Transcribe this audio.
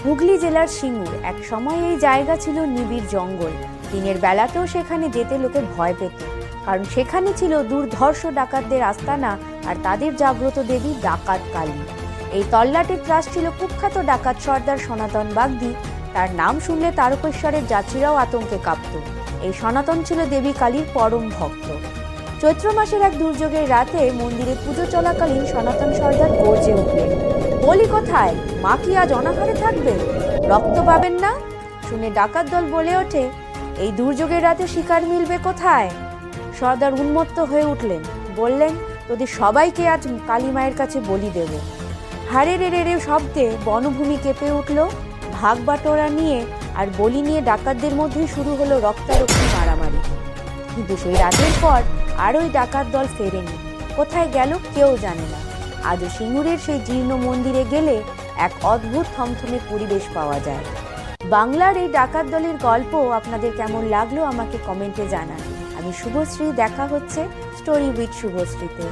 হুগলি জেলার সিঙ্গুর এক সময় এই জায়গা ছিল নিবিড় জঙ্গল। দিনের বেলাতেও সেখানে যেতে লোকে ভয় পেত, কারণ সেখানে ছিল দুর্ধর্ষ ডাকাতদের আস্তানা আর তাদের জাগ্রত দেবী ডাকাত কালী। এই তল্লাটের ত্রাস ছিল কুখ্যাত ডাকাত সর্দার সনাতন বাগদি। তার নাম শুনলে তারকেশ্বরের যাত্রীরাও আতঙ্কে কাঁপত। এই সনাতন ছিল দেবী কালীর পরম ভক্ত। চৈত্র মাসের এক দুর্যোগের রাতে মন্দিরে পুজো চলাকালীন সনাতন সর্দার গর্জে উঠলেন, বলি কোথায়? মা কি আজ অনাহারে থাকবে? রক্ত পাবেন না? শুনে ডাকাত দল বলে ওঠে, এই দুর্যোগের রাতে শিকার মিলবে কোথায়? সর্দার উন্মত্ত হয়ে উঠলেন, বললেন, তোদের সবাইকে আজ কালী মায়ের কাছে বলি দেব। হারে রে রে রে শব্দে বনভূমি কেঁপে উঠল। ভাগ বাটোয়ারা নিয়ে আর বলি নিয়ে ডাকাতদের মধ্যেই শুরু হলো রক্তারক্তি মারামারি। কিন্তু সেই রাতের পর আর ওই ডাকাত দল ফেরেনি। কোথায় গেল কেউ জানে না। আজও সিঙ্গুরের সেই জীর্ণ মন্দিরে গেলে এক অদ্ভুত থমথমে পরিবেশ পাওয়া যায়। বাংলার এই ডাকাত দলের গল্প আপনাদের কেমন লাগলো আমাকে কমেন্টে জানান। আমি শুভশ্রী, দেখা হচ্ছে স্টোরি উইথ শুভশ্রীতে।